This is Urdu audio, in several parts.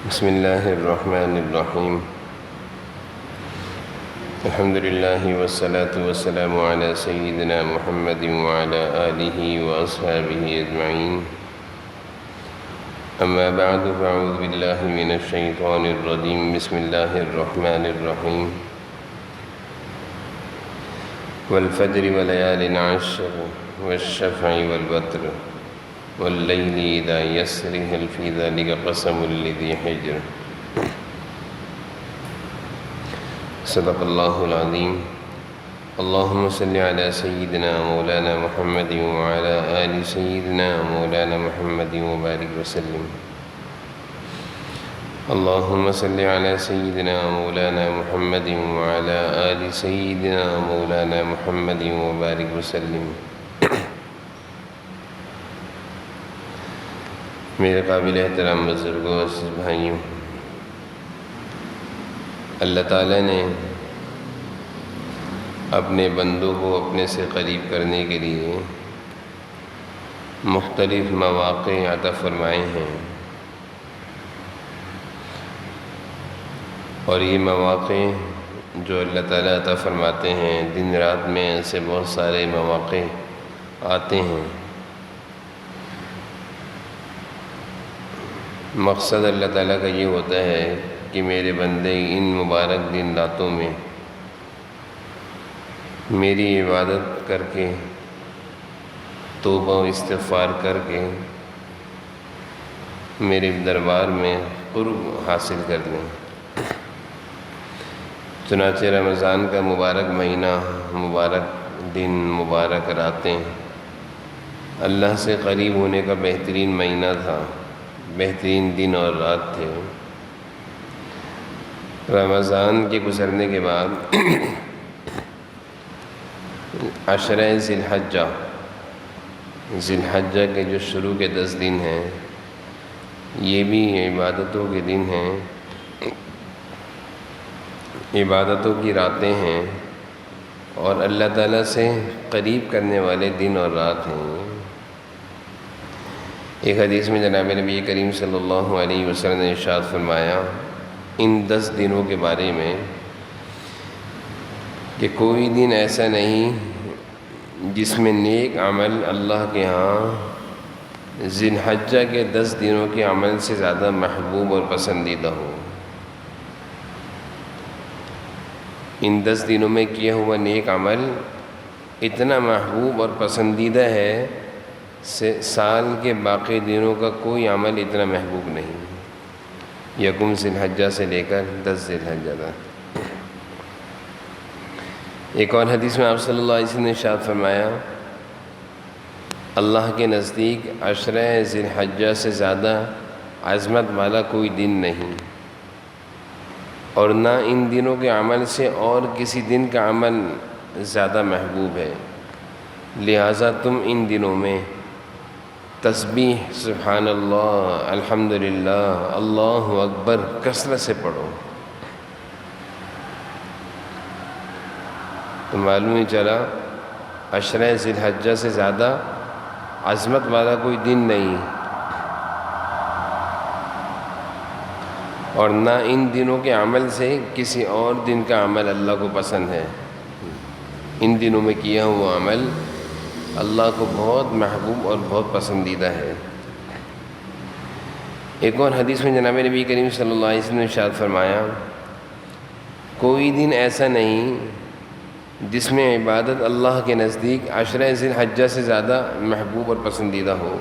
بسم اللہ الرحمن الرحیم الحمد للہ والصلاة والسلام علی سیدنا محمد وعلی آلہ واصحابہ اجمعین اما بعد فاعوذ باللہ من الشیطان الرجیم بسم اللہ الرحمن الرحیم والفجر وليال عشر والشفع والوتر واللیل اذا یسر هل فی ذلک قسم لذی حجر صدق اللہ العظیم اللہم صلی علی سیدنا مولانا محمد وعلی آل سیدنا مولانا محمد وبارک وسلم اللہم صلی علی سیدنا مولانا محمد وعلی آل سیدنا مولانا محمد وبارک وسلم میرے قابل احترام بزرگوں عزیز بھائیوں، اللہ تعالیٰ نے اپنے بندوں کو اپنے سے قریب کرنے کے لیے مختلف مواقع عطا فرمائے ہیں، اور یہ مواقع جو اللہ تعالیٰ عطا فرماتے ہیں، دن رات میں ایسے بہت سارے مواقع آتے ہیں۔ مقصد اللہ تعالیٰ کا یہ ہوتا ہے کہ میرے بندے ان مبارک دن راتوں میں میری عبادت کر کے، توبہ و استغفار کر کے میرے دربار میں قرب حاصل کر لیں۔ چنانچہ رمضان کا مبارک مہینہ، مبارک دن، مبارک راتیں اللہ سے قریب ہونے کا بہترین مہینہ تھا، بہترین دن اور رات تھے۔ رمضان کے گزرنے کے بعد عشرہ ذی الحجہ کے جو شروع کے 10 دن ہیں، یہ بھی عبادتوں کے دن ہیں، عبادتوں کی راتیں ہیں، اور اللہ تعالیٰ سے قریب کرنے والے دن اور رات ہیں۔ ایک حدیث میں جناب نبی کریم صلی اللہ علیہ وسلم نے ارشاد فرمایا ان 10 دنوں کے بارے میں کہ کوئی دن ایسا نہیں جس میں نیک عمل اللہ کے ہاں ذی الحجہ کے 10 دنوں کے عمل سے زیادہ محبوب اور پسندیدہ ہو۔ ان 10 دنوں میں کیا ہوا نیک عمل اتنا محبوب اور پسندیدہ ہے، سال کے باقی دنوں کا کوئی عمل اتنا محبوب نہیں، یکم ذی الحجہ سے لے کر 10 ذی الحجہ تک۔ ایک اور حدیث میں آپ صلی اللہ علیہ وسلم نے ارشاد فرمایا اللہ کے نزدیک عشرہ ذی الحجہ سے زیادہ عظمت والا کوئی دن نہیں، اور نہ ان دنوں کے عمل سے اور کسی دن کا عمل زیادہ محبوب ہے، لہٰذا تم ان دنوں میں تسبیح، سبحان اللہ، الحمدللہ، اللہ اکبر کثرت سے پڑھو۔ تو معلوم ہی چلا عشرہ ذی الحجہ سے زیادہ عظمت والا کوئی دن نہیں، اور نہ ان دنوں کے عمل سے کسی اور دن کا عمل اللہ کو پسند ہے۔ ان دنوں میں کیا ہوا عمل اللہ کو بہت محبوب اور بہت پسندیدہ ہے۔ ایک اور حدیث میں جناب نبی کریم صلی اللہ علیہ وسلم نے ارشاد فرمایا کوئی دن ایسا نہیں جس میں عبادت اللہ کے نزدیک عشرہ ذی الحجہ سے زیادہ محبوب اور پسندیدہ ہو۔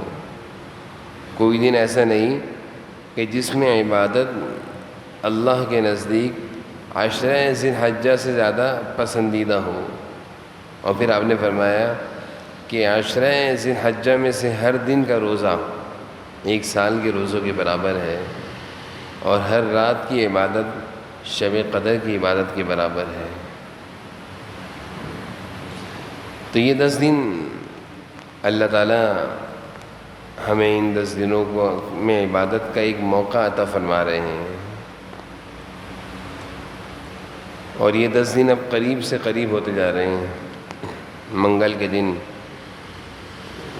کوئی دن ایسا نہیں کہ جس میں عبادت اللہ کے نزدیک عشرہ ذی الحجہ سے زیادہ پسندیدہ ہو۔ اور پھر آپ نے فرمایا کہ عشرہ ذی الحجہ میں سے ہر دن کا روزہ 1 سال کے روزوں کے برابر ہے، اور ہر رات کی عبادت شب قدر کی عبادت کے برابر ہے۔ تو یہ 10 دن اللہ تعالیٰ ہمیں ان 10 دنوں کو میں عبادت کا ایک موقع عطا فرما رہے ہیں، اور یہ 10 دن اب قریب سے قریب ہوتے جا رہے ہیں۔ منگل کے دن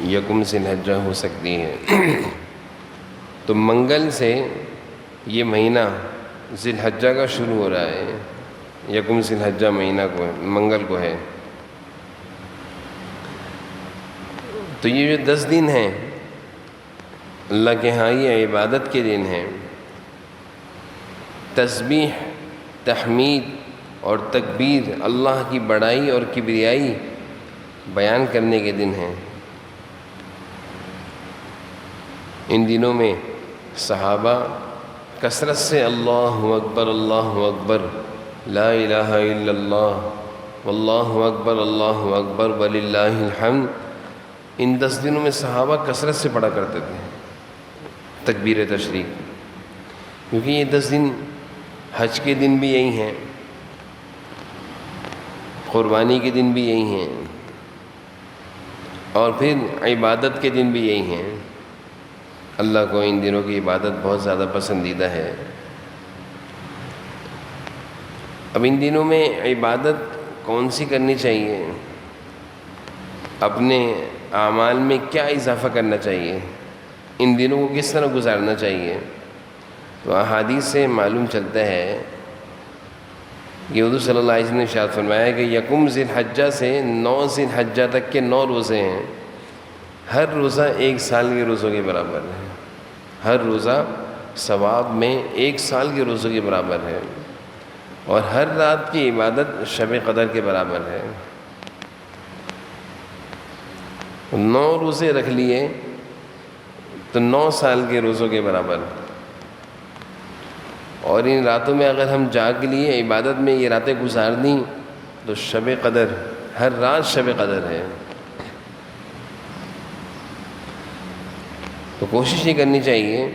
یکم ذی الحجہ ہو سکتی ہے، تو منگل سے یہ مہینہ ذی الحجہ کا شروع ہو رہا ہے، یکم ذی الحجہ مہینہ کو ہے، منگل کو ہے۔ تو یہ جو 10 دن ہیں اللہ کے ہاں یہ عبادت کے دن ہیں، تسبیح، تحمید اور تکبیر، اللہ کی بڑائی اور کبریائی بیان کرنے کے دن ہیں۔ ان دنوں میں صحابہ کثرت سے اللہ اکبر لا الہ الا اللہ واللہ اکبر وللہ الحمد، ان 10 دنوں میں صحابہ کثرت سے پڑھا کرتے تھے تکبیر تشریق، کیونکہ یہ 10 دن حج کے دن بھی یہی ہیں، قربانی کے دن بھی یہی ہیں، اور پھر عبادت کے دن بھی یہی ہیں۔ اللہ کو ان دنوں کی عبادت بہت زیادہ پسندیدہ ہے۔ اب ان دنوں میں عبادت کون سی کرنی چاہیے، اپنے اعمال میں کیا اضافہ کرنا چاہیے، ان دنوں کو کس طرح گزارنا چاہیے، تو احادیث سے معلوم چلتا ہے کہ حضور صلی اللہ علیہ وسلم نے ارشاد فرمایا کہ یکم ذی الحجہ سے 9 ذی الحجہ تک کے 9 روزے ہیں، ہر روزہ 1 سال کے روزوں کے برابر ہے، ہر روزہ ثواب میں 1 سال کے روزوں کے برابر ہے، اور ہر رات کی عبادت شب قدر کے برابر ہے۔ 9 روزے رکھ لیے تو 9 سال کے روزوں کے برابر، اور ان راتوں میں اگر ہم جاگ لیے عبادت میں یہ راتیں گزار دیں تو شب قدر، ہر رات شب قدر ہے۔ تو کوشش یہ کرنی چاہیے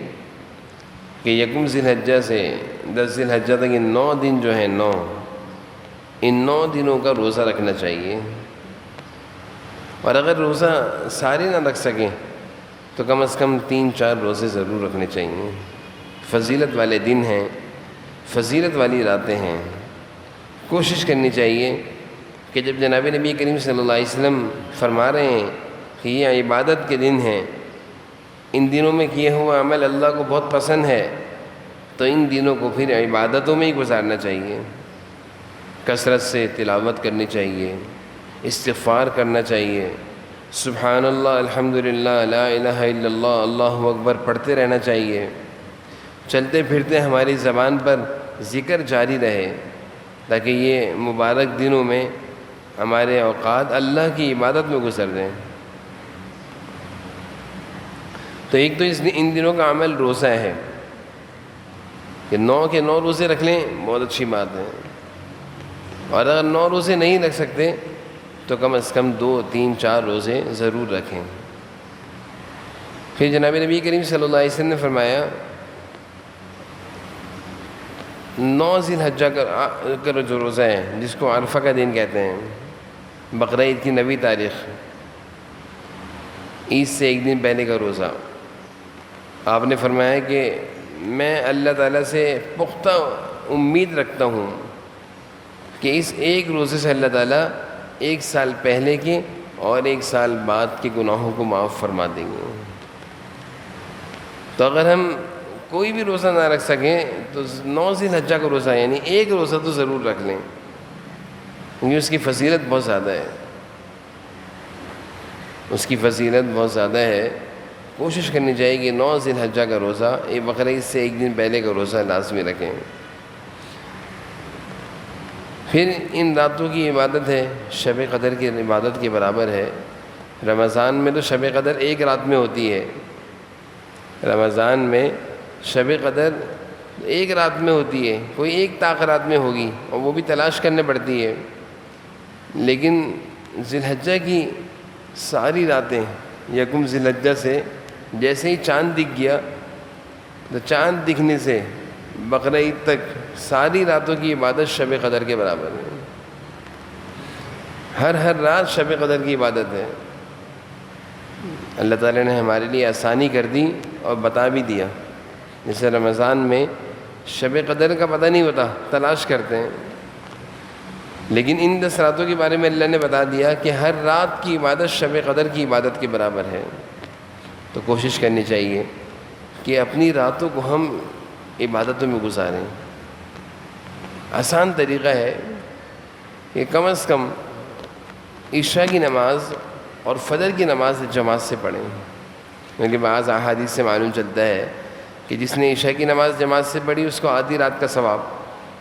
کہ یکم ذی الحجہ سے 10 ذی الحجہ تک ان 9 دن جو ہیں، ان 9 دنوں کا روزہ رکھنا چاہیے، اور اگر روزہ سارے نہ رکھ سکیں تو کم از کم 3-4 روزے ضرور رکھنے چاہیے۔ فضیلت والے دن ہیں، فضیلت والی راتیں ہیں، کوشش کرنی چاہیے کہ جب جناب نبی کریم صلی اللہ علیہ وسلم فرما رہے ہیں کہ یہ عبادت کے دن ہیں، ان دنوں میں کیا ہوا عمل اللہ کو بہت پسند ہے، تو ان دنوں کو پھر عبادتوں میں ہی گزارنا چاہیے، کثرت سے تلاوت کرنی چاہیے، استغفار کرنا چاہیے، سبحان اللہ، الحمدللہ، لا الہ الا اللہ، اللہ اکبر پڑھتے رہنا چاہیے، چلتے پھرتے ہماری زبان پر ذکر جاری رہے، تاکہ یہ مبارک دنوں میں ہمارے اوقات اللہ کی عبادت میں گزر دیں۔ تو ایک تو ان دنوں کا عمل روزہ ہے کہ 9 کے 9 روزے رکھ لیں، بہت اچھی بات ہے، اور اگر 9 روزے نہیں رکھ سکتے تو کم از کم 2-3-4 روزے ضرور رکھیں۔ پھر جناب نبی کریم صلی اللہ علیہ وسلم نے فرمایا 9 ذی الحجہ کا جو روزہ ہے، جس کو عرفہ کا دن کہتے ہیں، بقرعید کی 9ویں تاریخ، عید سے 1 دن پہلے کا روزہ، آپ نے فرمایا کہ میں اللہ تعالیٰ سے پختہ امید رکھتا ہوں کہ اس ایک روزے سے اللہ تعالیٰ 1 سال پہلے کے اور 1 سال بعد کے گناہوں کو معاف فرما دیں گے۔ تو اگر ہم کوئی بھی روزہ نہ رکھ سکیں تو 9 ذی الحجہ کا روزہ یعنی 1 روزہ تو ضرور رکھ لیں، کیونکہ اس کی فضیلت بہت زیادہ ہے، اس کی فضیلت بہت زیادہ ہے۔ کوشش کرنی چاہیے کہ 9 ذی الحجہ کا روزہ، بقرعید سے 1 دن پہلے کا روزہ لازمی رکھیں۔ پھر ان راتوں کی عبادت ہے، شب قدر کی عبادت کے برابر ہے۔ رمضان میں تو شب قدر 1 رات میں ہوتی ہے، رمضان میں شب قدر 1 رات میں ہوتی ہے، کوئی 1 طاق رات میں ہوگی، اور وہ بھی تلاش کرنے پڑتی ہے، لیکن ذی الحجہ کی ساری راتیں، یکم ذی الحجہ سے جیسے ہی چاند دکھ گیا تو چاند دکھنے سے بقرعید تک ساری راتوں کی عبادت شب قدر کے برابر ہے، ہر رات شب قدر کی عبادت ہے۔ اللہ تعالیٰ نے ہمارے لیے آسانی کر دی اور بتا بھی دیا، جیسے رمضان میں شب قدر کا پتہ نہیں ہوتا، تلاش کرتے ہیں، لیکن ان 10 راتوں کے بارے میں اللہ نے بتا دیا کہ ہر رات کی عبادت شب قدر کی عبادت کے برابر ہے۔ تو کوشش کرنی چاہیے کہ اپنی راتوں کو ہم عبادتوں میں گزاریں. آسان طریقہ ہے کہ کم از کم عشاء کی نماز اور فجر کی نماز جماعت سے پڑھیں. کیونکہ بعض احادیث سے معلوم چلتا ہے کہ جس نے عشاء کی نماز جماعت سے پڑھی اس کو آدھی رات کا ثواب،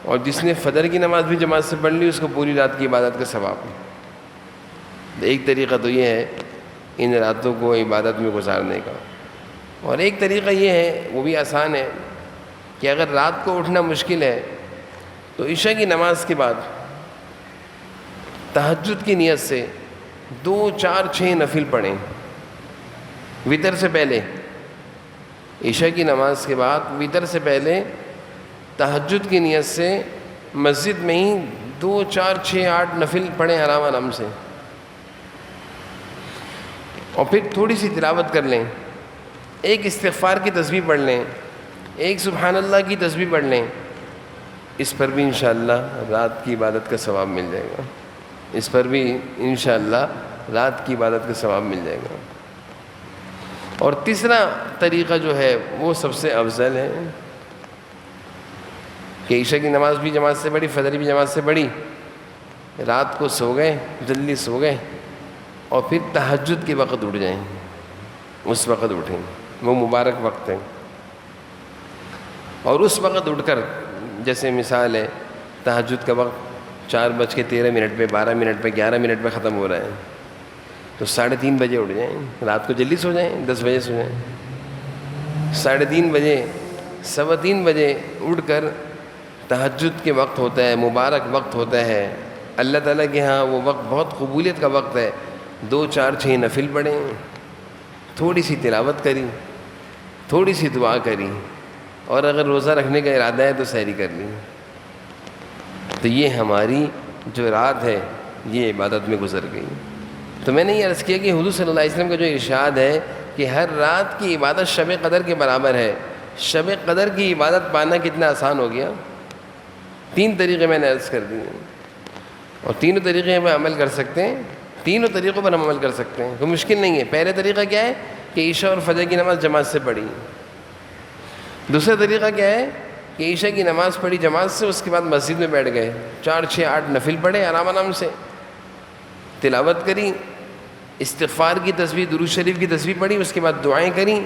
اور جس نے فجر کی نماز بھی جماعت سے پڑھ لی اس کو پوری رات کی عبادت کا ثواب. ایک طریقہ تو یہ ہے ان راتوں کو عبادت میں گزارنے کا. اور ایک طریقہ یہ ہے، وہ بھی آسان ہے، کہ اگر رات کو اٹھنا مشکل ہے تو عشاء کی نماز کے بعد تہجد کی نیت سے 2 4 6 نفل پڑھیں وتر سے پہلے. عشاء کی نماز کے بعد وتر سے پہلے تہجد کی نیت سے مسجد میں ہی 2 4 6 8 نفل پڑھیں آرام آرام سے، اور پھر تھوڑی سی تلاوت کر لیں. ایک استغفار کی تسبیح پڑھ لیں، ایک سبحان اللہ کی تسبیح پڑھ لیں. اس پر بھی انشاءاللہ رات کی عبادت کا ثواب مل جائے گا. اس پر بھی انشاءاللہ رات کی عبادت کا ثواب مل جائے گا. اور تیسرا طریقہ جو ہے وہ سب سے افضل ہے کہ عشاء کی نماز بھی جماعت سے پڑھی، فجر بھی جماعت سے پڑھی، رات کو سو گئے، جلدی سو گئے، اور پھر تہجد کے وقت اٹھ جائیں. اس وقت اٹھیں، وہ مبارک وقت ہے. اور اس وقت اٹھ کر، جیسے مثال ہے تہجد کا وقت 4:13 پہ، 12 پہ، 11 پہ ختم ہو رہا ہے، تو 3:30 بجے اٹھ جائیں. رات کو جلدی سو جائیں، 10 بجے سو جائیں. 3:30 بجے، 3:15 بجے اٹھ کر تہجد کے وقت ہوتا ہے، مبارک وقت ہوتا ہے. اللہ تعالیٰ کے ہاں وہ وقت بہت قبولیت کا وقت ہے. 2 4 6 نفل پڑھیں، تھوڑی سی تلاوت کری، تھوڑی سی دعا کری، اور اگر روزہ رکھنے کا ارادہ ہے تو سحری کر لی. تو یہ ہماری جو رات ہے یہ عبادت میں گزر گئی. تو میں نے یہ عرض کیا کہ حضور صلی اللہ علیہ وسلم کا جو ارشاد ہے کہ ہر رات کی عبادت شب قدر کے برابر ہے. شب قدر کی عبادت پانا کتنا آسان ہو گیا. 3 طریقے میں نے عرض کر دیے، اور تینوں طریقے ہم عمل کر سکتے ہیں. تینوں طریقوں پر ہم عمل کر سکتے ہیں، کوئی مشکل نہیں ہے. پہلے طریقہ کیا ہے کہ عشاء اور فجر کی نماز جماعت سے پڑھی. دوسرا طریقہ کیا ہے کہ عشاء کی نماز پڑھی جماعت سے، اس کے بعد مسجد میں بیٹھ گئے، 4 6 8 نفل پڑھے آرام آرام سے، تلاوت کری، استغفار کی تسبیح، درود شریف کی تسبیح پڑھی، اس کے بعد دعائیں کریں.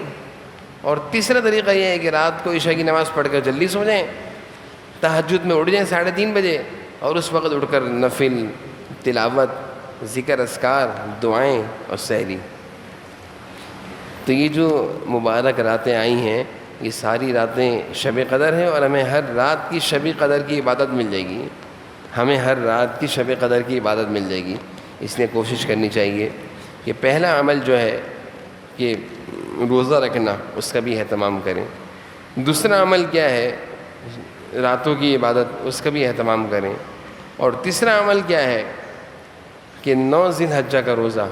اور تیسرا طریقہ یہ ہے کہ رات کو عشاء کی نماز پڑھ کر جلدی سو جائیں، تہجد میں اٹھ جائیں 3:30 بجے، اور اس وقت اٹھ کر نفل، تلاوت، ذکر، اذکار، دعائیں اور سحری. تو یہ جو مبارک راتیں آئی ہیں یہ ساری راتیں شب قدر ہیں، اور ہمیں ہر رات کی شب قدر کی عبادت مل جائے گی. ہمیں ہر رات کی شب قدر کی عبادت مل جائے گی. اس لیے کوشش کرنی چاہیے کہ پہلا عمل جو ہے کہ روزہ رکھنا، اس کا بھی اہتمام کریں. دوسرا عمل کیا ہے راتوں کی عبادت، اس کا بھی اہتمام کریں. اور تیسرا عمل کیا ہے کہ 9 ذی الحجہ کا روزہ،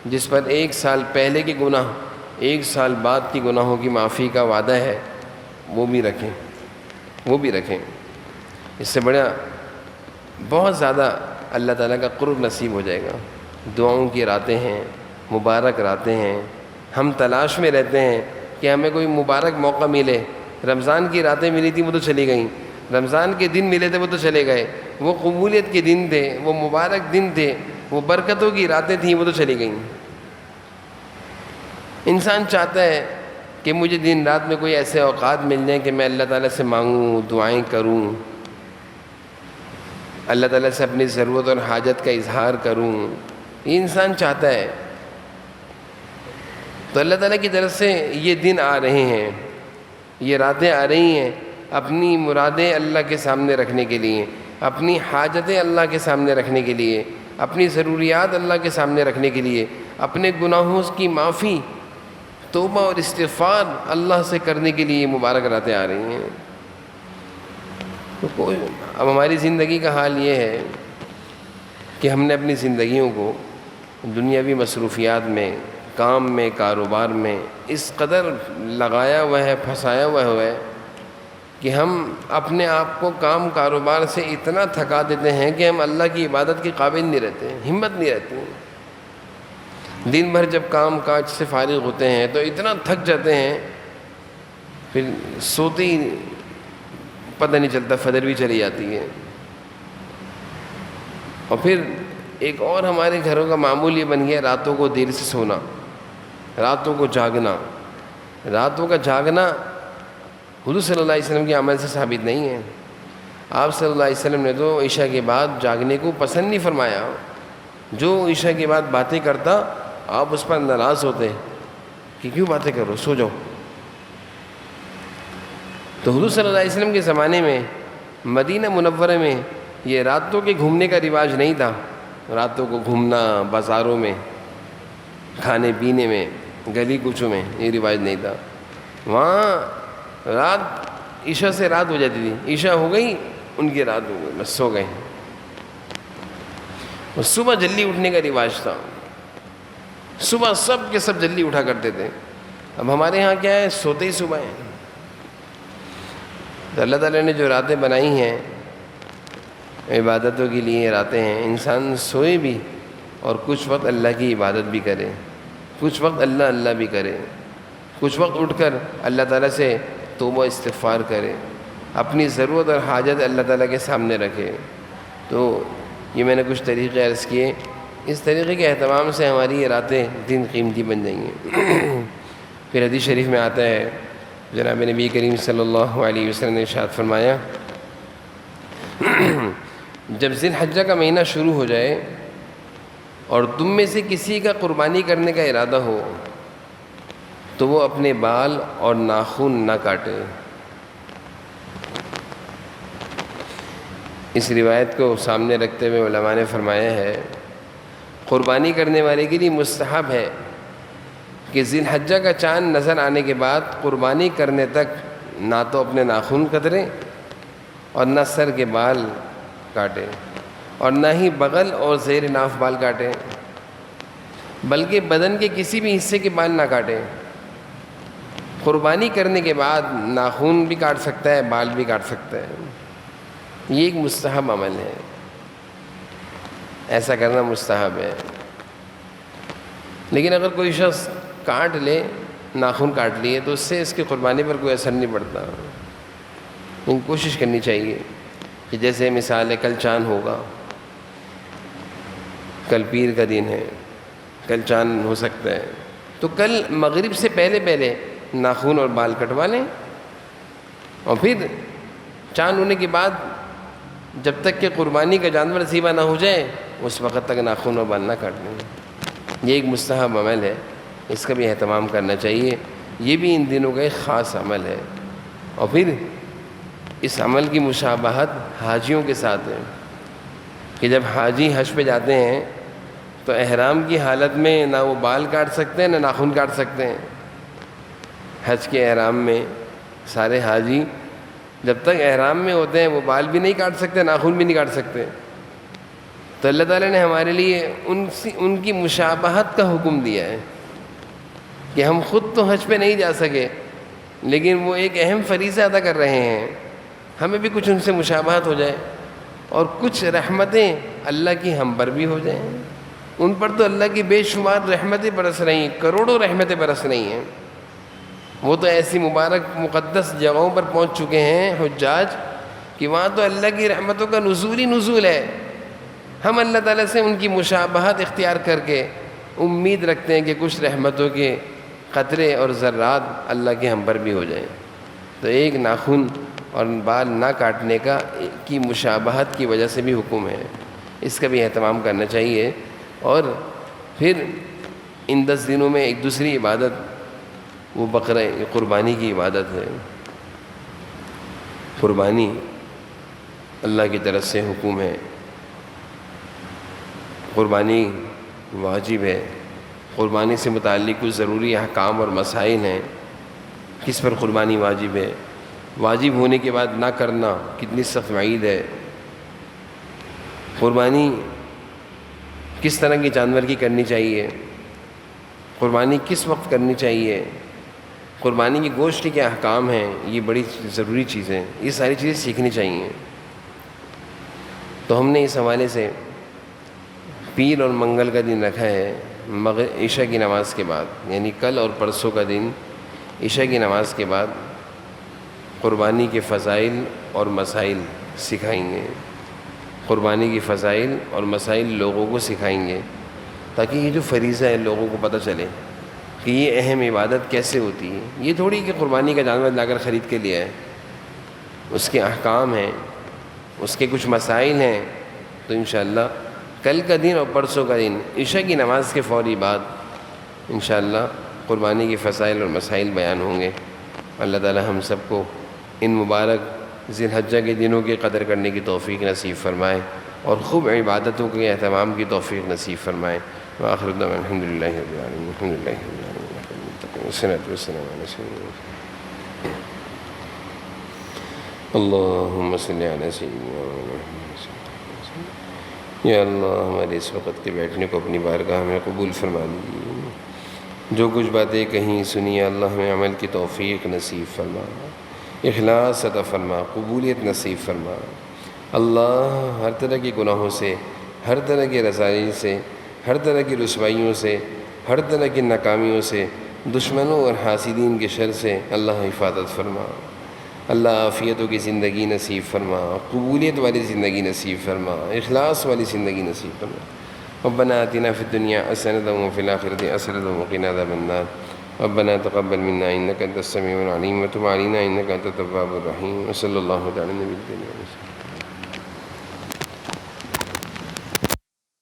جس پر 1 سال پہلے کے گناہ، 1 سال بعد کی گناہوں کی معافی کا وعدہ ہے، وہ بھی رکھیں. وہ بھی رکھیں. اس سے بڑا بہت زیادہ اللہ تعالیٰ کا قرب نصیب ہو جائے گا. دعاؤں کی راتیں ہیں، مبارک راتیں ہیں. ہم تلاش میں رہتے ہیں کہ ہمیں کوئی مبارک موقع ملے. رمضان کی راتیں ملی تھیں وہ تو چلی گئیں، رمضان کے دن ملے تھے وہ تو چلے گئے. وہ قبولیت کے دن تھے، وہ مبارک دن تھے، وہ برکتوں کی راتیں تھیں، وہ تو چلی گئیں. انسان چاہتا ہے کہ مجھے دن رات میں کوئی ایسے اوقات مل جائیں کہ میں اللہ تعالیٰ سے مانگوں، دعائیں کروں، اللہ تعالیٰ سے اپنی ضرورت اور حاجت کا اظہار کروں. یہ انسان چاہتا ہے. تو اللہ تعالیٰ کی طرف سے یہ دن آ رہے ہیں، یہ راتیں آ رہی ہیں اپنی مرادیں اللہ کے سامنے رکھنے کے لیے، اپنی حاجتیں اللہ کے سامنے رکھنے کے لیے، اپنی ضروریات اللہ کے سامنے رکھنے کے لیے، اپنے گناہوں کی معافی، توبہ اور استغفار اللہ سے کرنے کے لیے مبارک راتیں آ رہی ہیں. تو اب ہماری زندگی کا حال یہ ہے کہ ہم نے اپنی زندگیوں کو دنیاوی مصروفیات میں، کام میں، کاروبار میں اس قدر لگایا ہوا ہے، پھنسایا ہوا ہے کہ ہم اپنے آپ کو کام کاروبار سے اتنا تھکا دیتے ہیں کہ ہم اللہ کی عبادت کے قابل نہیں رہتے، ہمت نہیں رہتی. دن بھر جب کام کاج سے فارغ ہوتے ہیں تو اتنا تھک جاتے ہیں پھر سوتے ہی پتہ نہیں چلتا فجر بھی چلی جاتی ہے. اور پھر ایک اور ہمارے گھروں کا معمول یہ بن گیا راتوں کو دیر سے سونا، راتوں کو جاگنا. راتوں کا جاگنا حضور صلی اللہ علیہ وسلم کے عمل سے ثابت نہیں ہے. آپ صلی اللہ علیہ وسلم نے تو عشاء کے بعد جاگنے کو پسند نہیں فرمایا. جو عشاء کے بعد باتیں کرتا آپ اس پر ناراض ہوتے کہ کیوں باتیں کرو، سو جاؤ. تو حضور صلی اللہ علیہ وسلم کے زمانے میں مدینہ منورہ میں یہ راتوں کے گھومنے کا رواج نہیں تھا. راتوں کو گھومنا بازاروں میں، کھانے پینے میں، گلی کوچوں میں، یہ رواج نہیں تھا. وہاں رات عشاء سے رات ہو جاتی تھی، عشاء ہو گئی ان کی رات ہو گئی، بس سو گئے. اور صبح جلدی اٹھنے کا رواج تھا، صبح سب کے سب جلدی اٹھا کرتے تھے. اب ہمارے ہاں کیا ہے، سوتے ہی صبح ہیں. تو اللہ تعالیٰ نے جو راتیں بنائی ہیں عبادتوں کے لیے راتیں ہیں، انسان سوئے بھی اور کچھ وقت اللہ کی عبادت بھی کرے، کچھ وقت اللہ بھی کرے، کچھ وقت اٹھ کر اللہ تعالیٰ سے توبہ استغفار کرے، اپنی ضرورت اور حاجت اللہ تعالیٰ کے سامنے رکھے. تو یہ میں نے کچھ طریقے عرض کیے. اس طریقے کے اہتمام سے ہماری یہ راتیں دن قیمتی بن جائیں گی. پھر حدیث شریف میں آتا ہے جناب نبی کریم صلی اللہ علیہ وسلم نے ارشاد فرمایا جب ذی الحجہ کا مہینہ شروع ہو جائے اور تم میں سے کسی کا قربانی کرنے کا ارادہ ہو تو وہ اپنے بال اور ناخن نہ کاٹے. اس روایت کو سامنے رکھتے ہوئے علماء نے فرمایا ہے قربانی کرنے والے کے لیے مستحب ہے کہ ذی الحجہ کا چاند نظر آنے کے بعد قربانی کرنے تک نہ تو اپنے ناخن کترے اور نہ سر کے بال کاٹے اور نہ ہی بغل اور زیر ناف بال کاٹے، بلکہ بدن کے کسی بھی حصے کے بال نہ کاٹے. قربانی کرنے کے بعد ناخن بھی کاٹ سکتا ہے، بال بھی کاٹ سکتا ہے. یہ ایک مستحب عمل ہے، ایسا کرنا مستحب ہے. لیکن اگر کوئی شخص کاٹ لے، ناخن کاٹ لیے، تو اس سے اس کی قربانی پر کوئی اثر نہیں پڑتا. لیکن کوشش کرنی چاہیے کہ جیسے مثال ہے کل چاند ہوگا، کل پیر کا دن ہے، کل چاند ہو سکتا ہے، تو کل مغرب سے پہلے ناخن اور بال کٹوا لیں، اور پھر چاند ہونے کے بعد جب تک کہ قربانی کا جانور ذبح نہ ہو جائے اس وقت تک ناخن اور بال نہ کاٹ لیں. یہ ایک مستحب عمل ہے، اس کا بھی اہتمام کرنا چاہیے. یہ بھی ان دنوں کا ایک خاص عمل ہے. اور پھر اس عمل کی مشابہت حاجیوں کے ساتھ ہے کہ جب حاجی حج پہ جاتے ہیں تو احرام کی حالت میں نہ وہ بال کاٹ سکتے ہیں نہ ناخن کاٹ سکتے ہیں. حج کے احرام میں سارے حاجی جب تک احرام میں ہوتے ہیں وہ بال بھی نہیں کاٹ سکتے، ناخن بھی نہیں کاٹ سکتے. تو اللہ تعالیٰ نے ہمارے لیے ان کی مشابہت کا حکم دیا ہے کہ ہم خود تو حج پہ نہیں جا سکے لیکن وہ ایک اہم فریضہ ادا کر رہے ہیں، ہمیں بھی کچھ ان سے مشابہت ہو جائے اور کچھ رحمتیں اللہ کی ہم پر بھی ہو جائیں. ان پر تو اللہ کی بے شمار رحمتیں برس رہی ہیں، کروڑوں رحمتیں برس رہی ہیں. وہ تو ایسی مبارک مقدس جگہوں پر پہنچ چکے ہیں حجاج کہ وہاں تو اللہ کی رحمتوں کا نزول ہی نزول ہے. ہم اللہ تعالیٰ سے ان کی مشابہت اختیار کر کے امید رکھتے ہیں کہ کچھ رحمتوں کے قطرے اور ذرات اللہ کے ہم پر بھی ہو جائیں. تو ایک ناخن اور بال نہ کاٹنے کی مشابہت کی وجہ سے بھی حکم ہے، اس کا بھی اہتمام کرنا چاہیے. اور پھر ان 10 دنوں میں ایک دوسری عبادت وہ بقرہ قربانی کی عبادت ہے. قربانی اللہ کی طرف سے حکم ہے، قربانی واجب ہے. قربانی سے متعلق کچھ ضروری احکام اور مسائل ہیں. کس پر قربانی واجب ہے، واجب ہونے کے بعد نہ کرنا کتنی سخت وعید ہے. قربانی کس طرح کی جانور کی کرنی چاہیے، قربانی کس وقت کرنی چاہیے، قربانی کی گوشت کے کیا احکام ہیں، یہ بڑی ضروری چیزیں، یہ ساری چیزیں سیکھنی چاہیے. تو ہم نے اس حوالے سے پیر اور منگل کا دن رکھا ہے عشاء کی نماز کے بعد، یعنی کل اور پرسوں کا دن عشاء کی نماز کے بعد قربانی کے فضائل اور مسائل سکھائیں گے، قربانی کی فضائل اور مسائل لوگوں کو سکھائیں گے، تاکہ یہ جو فریضہ ہے لوگوں کو پتہ چلے کہ یہ اہم عبادت کیسے ہوتی ہے۔ یہ تھوڑی کہ قربانی کا جانور لا کر خرید کے لیا ہے، اس کے احکام ہیں، اس کے کچھ مسائل ہیں۔ تو انشاءاللہ کل کا دن اور پرسوں کا دن عشاء کی نماز کے فوری بعد انشاءاللہ قربانی کی فضائل اور مسائل بیان ہوں گے۔ اللہ تعالی ہم سب کو ان مبارک ذی الحجہ کے دنوں کی قدر کرنے کی توفیق نصیب فرمائے اور خوب عبادتوں کے اہتمام کی توفیق نصیب فرمائے۔ وآخر دعوانا الحمد للہ رب العالمین، الحمد للہ رب العالمین، والصلاۃ والسلام علی سیدنا اللہم صلی علی سیدنا محمد۔ یا اللہ ہمارے اس وقت کے بیٹھنے کو اپنی بارگاہ میں قبول فرما لیجیے، جو کچھ باتیں کہیں سنی اللہ ہمیں عمل کی توفیق نصیب فرما، اخلاص عطا فرما، قبولیت نصیب فرما۔ اللہ ہر طرح کے گناہوں سے، ہر طرح کی رسائی سے، ہر طرح کی رسوائیوں سے، ہر طرح کی ناکامیوں سے، دشمنوں اور حاسدین کے شر سے اللہ حفاظت فرما۔ اللہ عافیتوں کی زندگی نصیب فرما، قبولیت والی زندگی نصیب فرما، اخلاص والی زندگی نصیب فرما۔ ربنا آتنا فی الدنیا حسنۃ وفی الآخرۃ حسنۃ وقنا عذاب النار۔ ربنا تقبل منا انک انت السمیع العلیم وتب علینا انک انت التواب الرحیم۔ وصلی اللہ تعالی علی نبی الکریم۔